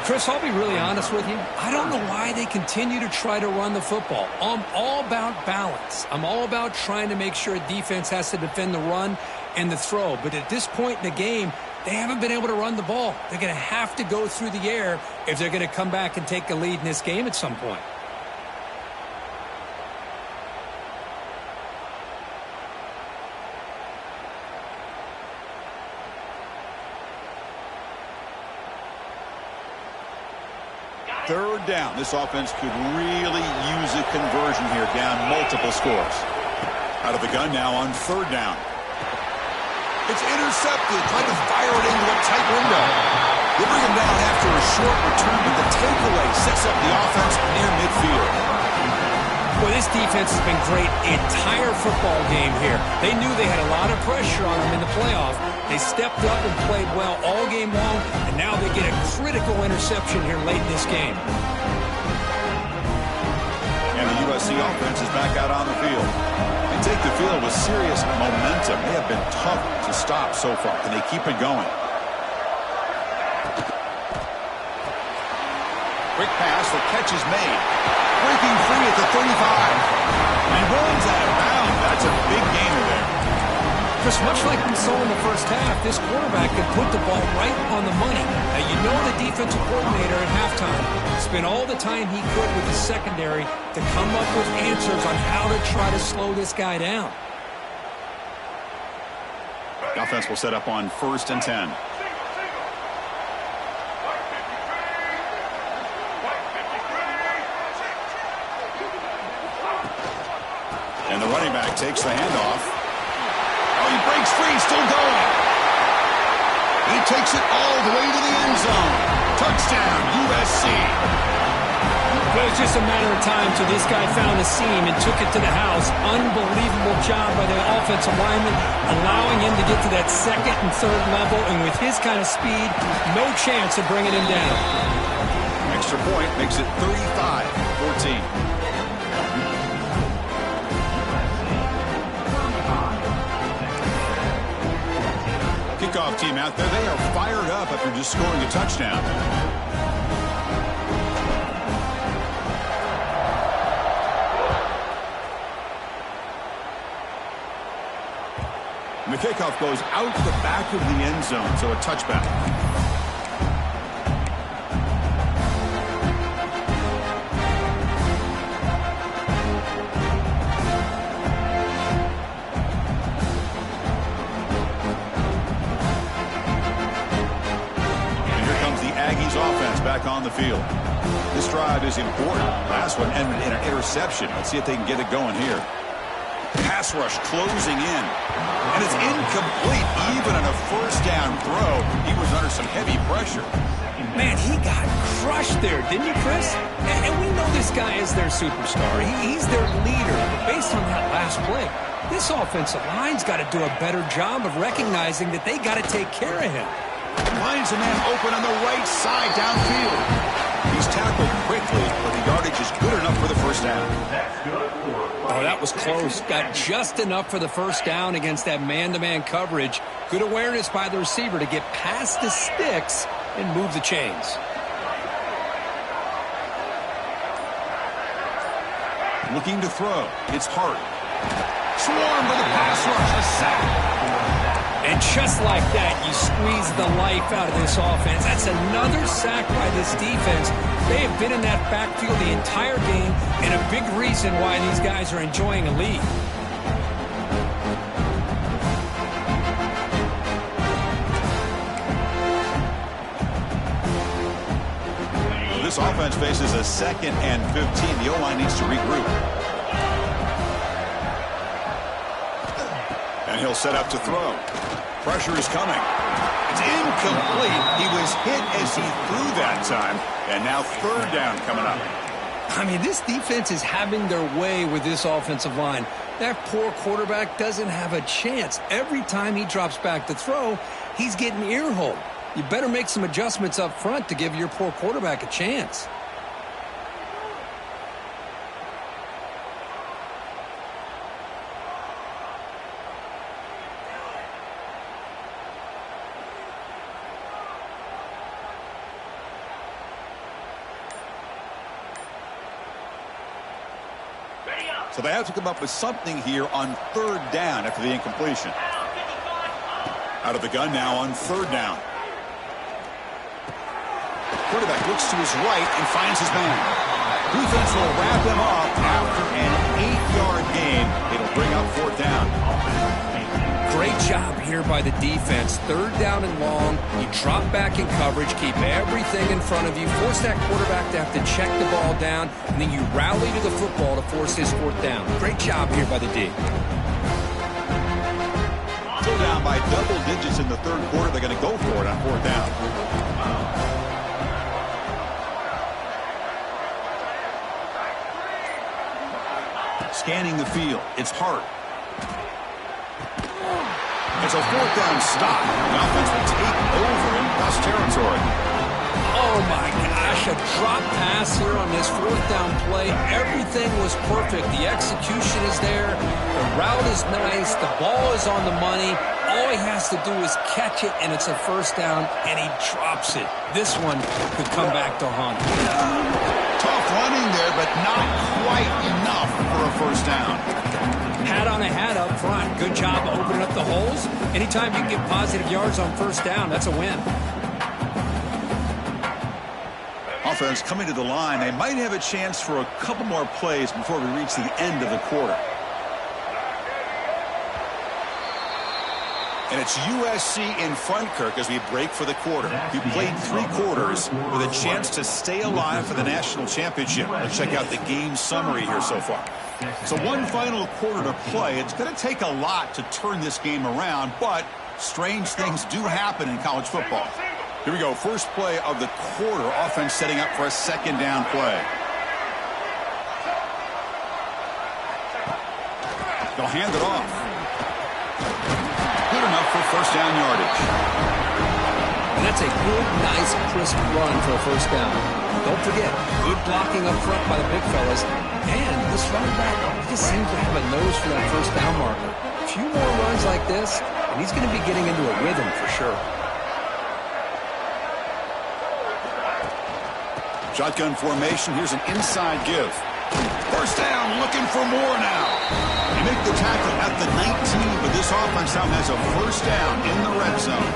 Chris, I'll be really honest with you. I don't know why they continue to try to run the football. I'm all about balance. I'm all about trying to make sure a defense has to defend the run and the throw. But at this point in the game, they haven't been able to run the ball. They're going to have to go through the air if they're going to come back and take a lead in this game at some point. third down. This offense could really use a conversion here, down multiple scores. Out of the gun now on third down. It's intercepted. Trying to fire it into a tight window. They bring him down after a short return, but the takeaway sets up the offense near midfield. Well, this defense has been great the entire football game here. They knew they had a lot of pressure on them in the playoff. They stepped up and played well all game long, and now they get a critical interception here late in this game. And the USC offense is back out on the field. They take the field with serious momentum. They have been tough to stop so far. Can they keep it going? Quick pass, the catch is made. Breaking free at the 35. And runs out of bounds. That's a big gainer there. Chris, much like we saw in the first half, this quarterback could put the ball right on the money. Now, you know the defensive coordinator at halftime spent all the time he could with the secondary to come up with answers on how to try to slow this guy down. The offense will set up on 1st and 10. And the running back takes the handoff. Oh, he breaks free, still going. He takes it all the way to the end zone. Touchdown, USC. Well, it was just a matter of time till this guy found a seam and took it to the house. Unbelievable job by the offensive lineman, allowing him to get to that second and third level. And with his kind of speed, no chance of bringing him down. Extra point makes it 35-14. Kickoff team out there. They are fired up after just scoring a touchdown. And the kickoff goes out the back of the end zone, so a touchback. Offense back on the field. This drive is important. Last one ended in an interception. Let's see if they can get it going here. Pass rush closing in. And it's incomplete even on a first down throw. He was under some heavy pressure. Man, he got crushed there, didn't you, Chris? And we know this guy is their superstar. He's their leader. But based on that last play, this offensive line's got to do a better job of recognizing that they got to take care of him. Finds a man open on the right side downfield. He's tackled quickly, but the yardage is good enough for the first down. Oh, that was close. Got just enough for the first down against that man-to-man coverage. Good awareness by the receiver to get past the sticks and move the chains. Looking to throw. It's Hart. Swarmed by the pass rush. A sack. And just like that, you squeeze the life out of this offense. That's another sack by this defense. They have been in that backfield the entire game, and a big reason why these guys are enjoying a lead. This offense faces a 2nd and 15. The O-line needs to regroup. And he'll set up to throw. Pressure is coming. It's incomplete. He was hit as he threw that time. And now third down coming up. I mean, this defense is having their way with this offensive line. That poor quarterback doesn't have a chance. Every time he drops back to throw, he's getting ear-holed. You better make some adjustments up front to give your poor quarterback a chance. So they have to come up with something here on third down after the incompletion. Out of the gun now on third down. Quarterback looks to his right and finds his man. Defense will wrap him up after an 8-yard gain. It'll bring up fourth down. Great job here by the defense. Third down and long. You drop back in coverage, keep everything in front of you, force that quarterback to have to check the ball down, and then you rally to the football to force his fourth down. Great job here by the D. Still down by double digits in the third quarter. They're going to go for it on fourth down. Scanning the field. It's Hart. It's a fourth down stop. The offense will take over in Gus territory. Oh, my gosh. A drop pass here on this fourth down play. Everything was perfect. The execution is there. The route is nice. The ball is on the money. All he has to do is catch it, and it's a first down, and he drops it. This one could come back to haunt him. Tough running there, but not quite enough for a first down. Hat on a hat up front. Good job opening up the holes. Anytime you can get positive yards on first down, that's a win. Offense coming to the line. They might have a chance for a couple more plays before we reach the end of the quarter. And it's USC in front, Kirk, as we break for the quarter. You played 3 quarters with a chance to stay alive for the national championship. Let's check out the game summary here so far. So one final quarter to play. It's going to take a lot to turn this game around, but strange things do happen in college football. Here we go. First play of the quarter. Offense setting up for a second down play. They'll hand it off. Good enough for first down yardage. And that's a good, nice, crisp run for a first down. Don't forget, good blocking up front by the big fellas. And this running back just seems to have a nose for that first down marker. A few more runs like this, and he's going to be getting into a rhythm for sure. Shotgun formation. Here's an inside give. First down, looking for more now. They make the tackle at the 19, but this offense now has a first down in the red zone.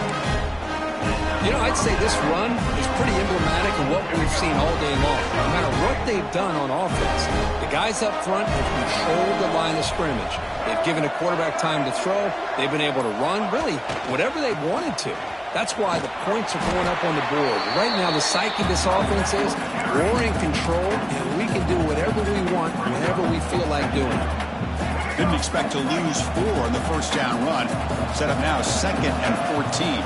You know, I'd say this run is pretty emblematic of what we've seen all day long. No matter what they've done on offense, the guys up front have controlled the line of scrimmage. They've given a quarterback time to throw. They've been able to run, really, whatever they wanted to. That's why the points are going up on the board. Right now, the psyche of this offense is we're in control, and we can do whatever we want whenever we feel like doing it. Didn't expect to lose 4 on the first down run. Set up now 2nd and 14.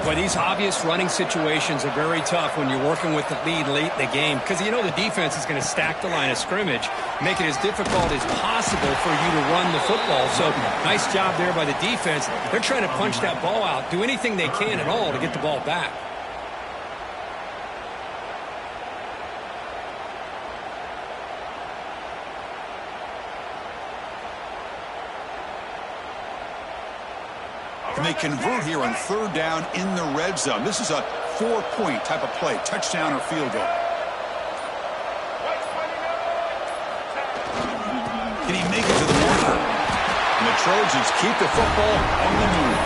But these obvious running situations are very tough when you're working with the lead late in the game because you know the defense is going to stack the line of scrimmage, make it as difficult as possible for you to run the football. So nice job there by the defense. They're trying to punch that ball out, do anything they can at all to get the ball back. And they convert here on third down in the red zone. This is a 4-point type of play, touchdown or field goal. Can he make it to the marker? And the Trojans keep the football on the move.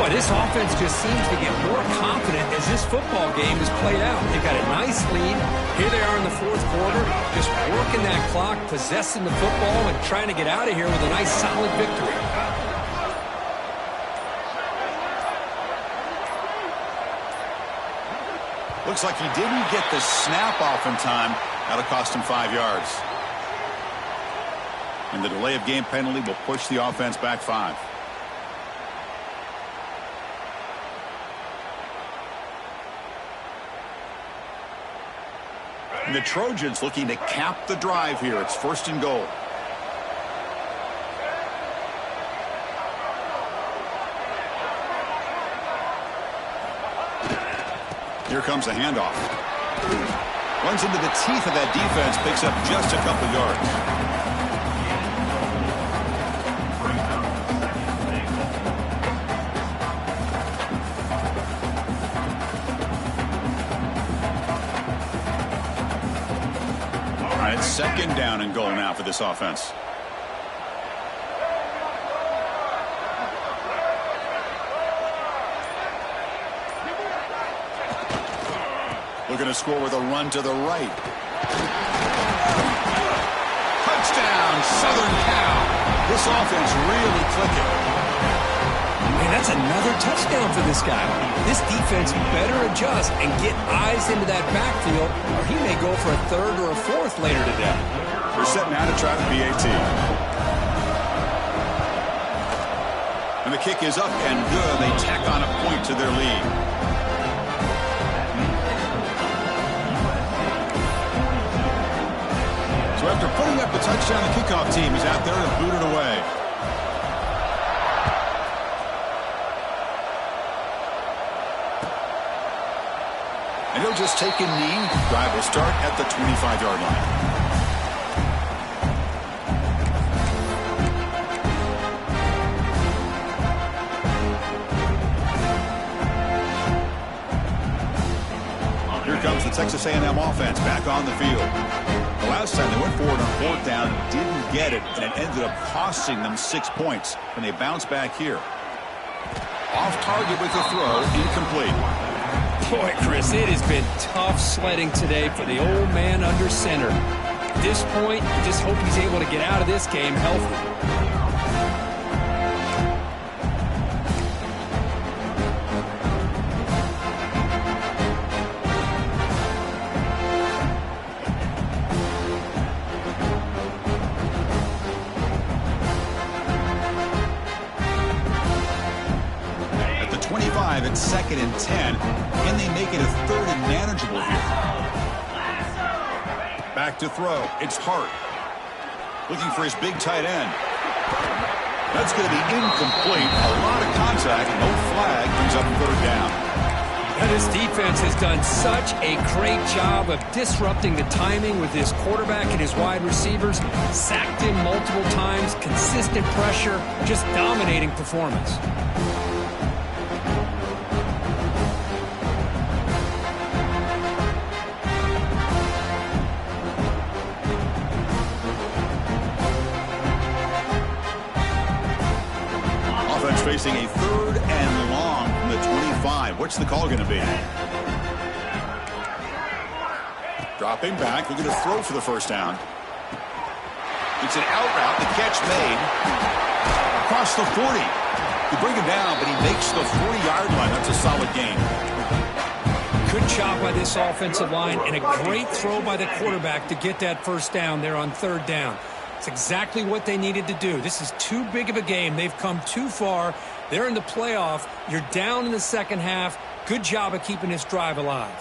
Boy, this offense just seems to get more confident as this football game is played out. They've got a nice lead. Here they are in the fourth quarter, just working that clock, possessing the football, and trying to get out of here with a nice, solid victory. Looks like he didn't get the snap off in time. That'll cost him 5 yards. And the delay of game penalty will push the offense back 5. And the Trojans looking to cap the drive here. It's 1st and goal. Here comes the handoff. Runs into the teeth of that defense, picks up just a couple yards. All right, 2nd down and goal now for this offense. Looking to score with a run to the right. Touchdown, Southern Cal. This offense really clicking. Man, that's another touchdown for this guy. This defense better adjust and get eyes into that backfield, or he may go for a third or a fourth later today. They're setting out to try the PAT. And the kick is up and good. They tack on a point to their lead. So after putting up the touchdown, the kickoff team is out there to boot it away. And he'll just take a knee. Drive will start at the 25-yard line. Here comes the Texas A&M offense back on the field. The last time they went forward on fourth down, didn't get it, and it ended up costing them 6 points. And they bounce back here. Off target with the throw, incomplete. Boy, Chris, it has been tough sledding today for the old man under center. At this point, you just hope he's able to get out of this game healthy. It's 2nd and 10. Can they make it a 3rd and manageable here? Back to throw. It's Hart. Looking for his big tight end. That's going to be incomplete. A lot of contact. No flag. Brings up 3rd down. And this defense has done such a great job of disrupting the timing with his quarterback and his wide receivers. Sacked him multiple times. Consistent pressure. Just dominating performance. Facing a 3rd and long from the 25. What's the call going to be? Dropping back, looking to throw for the first down. It's an out route, the catch made. Across the 40. You bring him down, but he makes the 40-yard line. That's a solid gain. Good job by this offensive line, and a great throw by the quarterback to get that first down there on 3rd down. It's exactly what they needed to do. This is too big of a game. They've come too far. They're in the playoff. You're down in the second half. Good job of keeping this drive alive.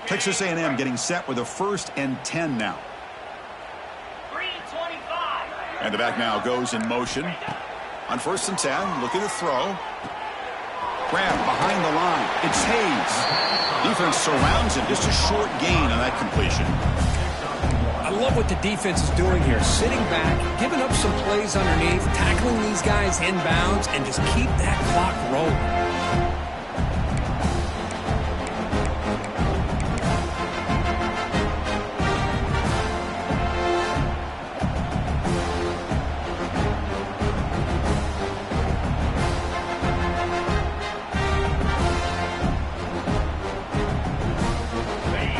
Texas A&M getting set with a 1st and 10 now. 3:25. And the back now goes in motion. On 1st and 10, looking to throw. Grab behind the line. It's Hayes. Defense surrounds him. Just a short gain on that completion. I love what the defense is doing here. Sitting back, giving up some plays underneath, tackling these guys inbounds, and just keep that clock rolling.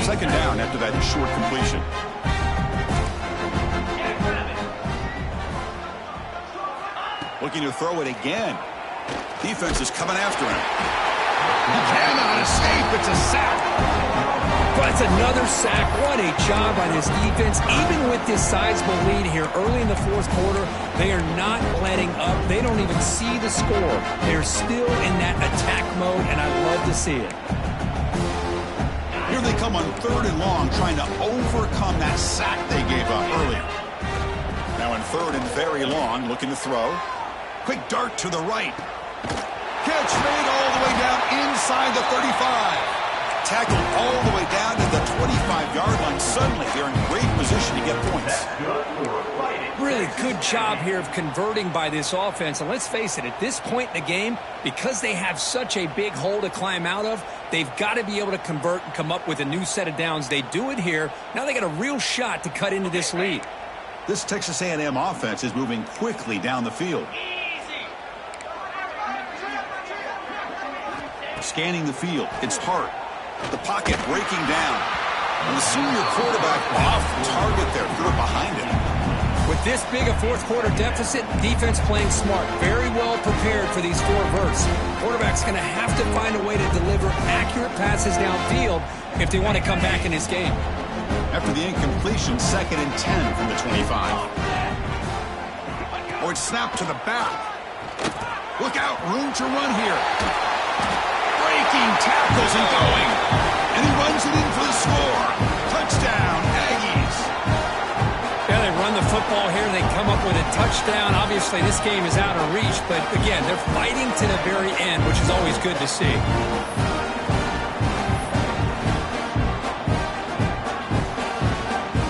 Second down after that short completion. Looking to throw it again. Defense is coming after him. He cannot escape. It's a sack. But it's another sack. What a job by this defense. Even with this sizable lead here early in the 4th quarter, they are not letting up. They don't even see the score. They're still in that attack mode, and I love to see it. Here they come on 3rd and long, trying to overcome that sack they gave up earlier. Now in 3rd and very long, looking to throw. Quick dart to the right. Catch made all the way down inside the 35. Tackled all the way down to the 25-yard line. Suddenly, they're in great position to get points. Really good job here of converting by this offense. And let's face it, at this point in the game, because they have such a big hole to climb out of, they've got to be able to convert and come up with a new set of downs. They do it here. Now they got a real shot to cut into this lead. This Texas A&M offense is moving quickly down the field. Scanning the field. It's Hart. The pocket breaking down. And the senior quarterback off target there, threw it behind him. With this big a fourth quarter deficit, defense playing smart, very well prepared for these 4 verts. Quarterback's going to have to find a way to deliver accurate passes downfield if they want to come back in this game. After the incompletion, 2nd and 10 from the 25. Oh, it's snapped to the back. Look out, room to run here. Breaking tackles and going. And he runs it in for the score. Touchdown, Aggies. Yeah, they run the football here. They come up with a touchdown. Obviously, this game is out of reach. But, again, they're fighting to the very end, which is always good to see.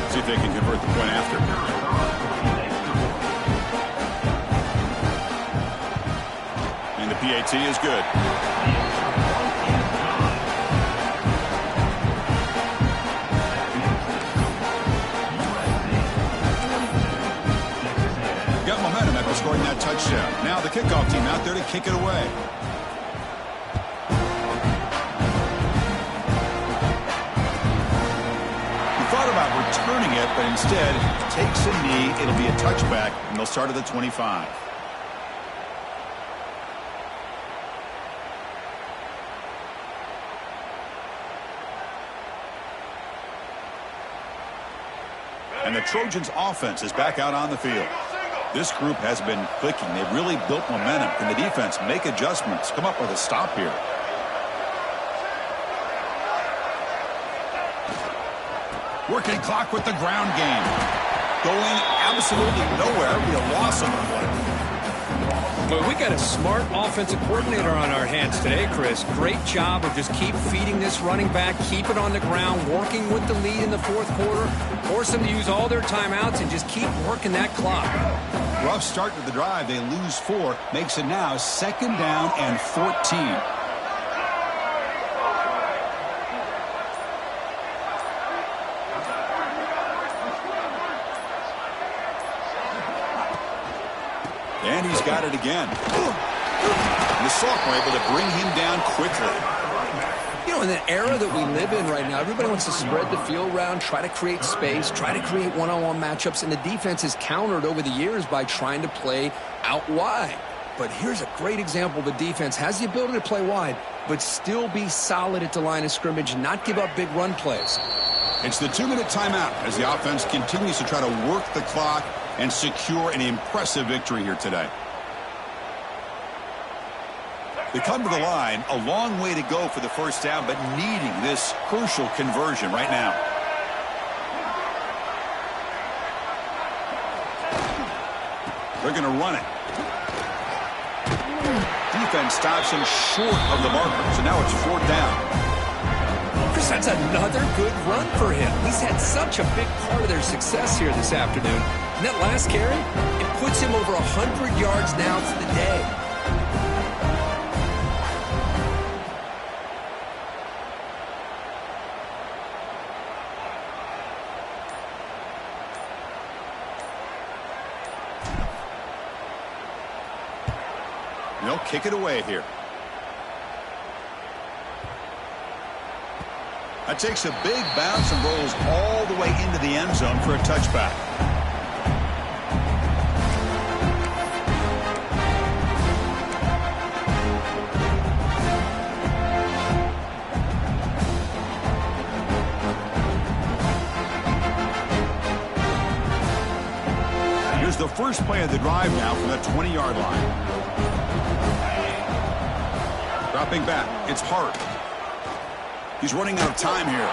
See if they can convert the point after. And the PAT is good. Scoring that touchdown. Now the kickoff team out there to kick it away. He thought about returning it, but instead takes a knee. It'll be a touchback, and they'll start at the 25. And the Trojans' offense is back out on the field. This group has been clicking. They've really built momentum. Can the defense make adjustments? Come up with a stop here. Working clock with the ground game. Going absolutely nowhere. Be a loss on the play. Well, we got a smart offensive coordinator on our hands today, Chris. Great job of just keep feeding this running back, keep it on the ground, working with the lead in the fourth quarter, force them to use all their timeouts, and just keep working that clock. Rough start to the drive. They lose 4. Makes it now 2nd down and 14. And he's got it again. And the sophomore able to bring him down quickly. You know, in the era that we live in right now, everybody wants to spread the field around, try to create space, try to create one-on-one matchups, and the defense is countered over the years by trying to play out wide. But here's a great example. The defense has the ability to play wide, but still be solid at the line of scrimmage and not give up big run plays. It's the 2-minute timeout as the offense continues to try to work the clock and secure an impressive victory here today. They come to the line, a long way to go for the first down, but needing this crucial conversion right now. They're going to run it. Defense stops him short of the marker, so now it's 4th down. Chris, that's another good run for him. He's had such a big part of their success here this afternoon. And that last carry, it puts him over 100 yards now for the day. They'll kick it away here. That takes a big bounce and rolls all the way into the end zone for a touchback. Here's the first play of the drive now from the 20-yard line. Dropping back, it's Hart. He's running out of time here.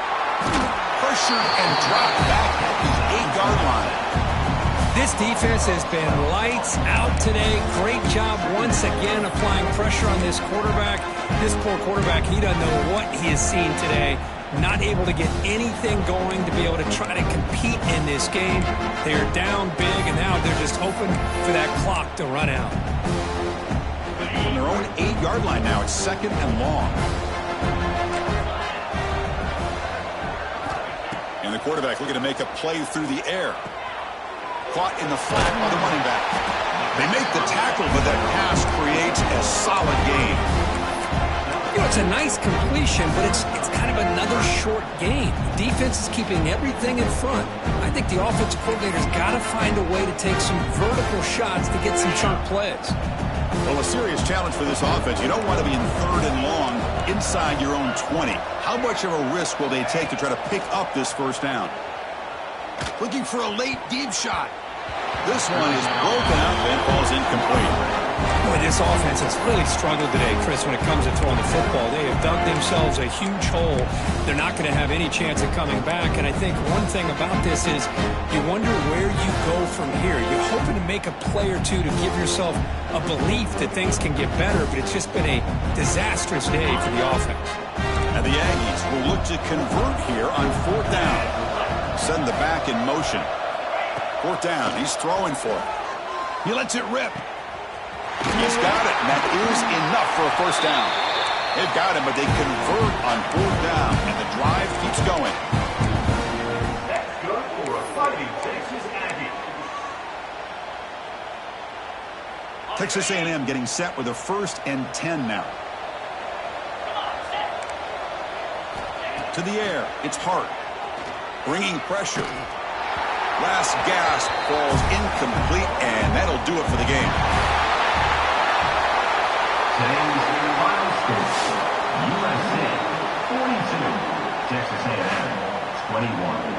Pressured and dropped back at the 8-yard line. This defense has been lights out today. Great job once again applying pressure on this quarterback. This poor quarterback, he doesn't know what he has seen today. Not able to get anything going to be able to try to compete in this game. They're down big, and now they're just hoping for that clock to run out. From their own 8-yard line now, it's 2nd and long. And the quarterback looking to make a play through the air. Caught in the flat by the running back. They make the tackle, but that pass creates a solid gain. You know, it's a nice completion, but it's kind of another short game. The defense is keeping everything in front. I think the offensive coordinator's got to find a way to take some vertical shots to get some chunk plays. Well, a serious challenge for this offense. You don't want to be in 3rd and long inside your own 20. How much of a risk will they take to try to pick up this first down? Looking for a late deep shot. This one is broken up and falls incomplete. Boy, this offense has really struggled today, Chris, when it comes to throwing the football. They have dug themselves a huge hole. They're not going to have any chance of coming back. And I think one thing about this is you wonder where you go from here. You're hoping to make a play or two to give yourself a belief that things can get better, but it's just been a disastrous day for the offense. And the Aggies will look to convert here on 4th down. Send the back in motion. 4th down. He's throwing for it. He lets it rip. He's got it, and that is enough for a first down. They've got him, but they convert on 4th down, and the drive keeps going. That's good for a fighting Texas Aggie. Texas A&M getting set with a 1st and 10 now. To the air, it's Hart. Bringing pressure. Last gasp falls incomplete, and that'll do it for the game. Today's final score, USA 42, Texas A&M 21.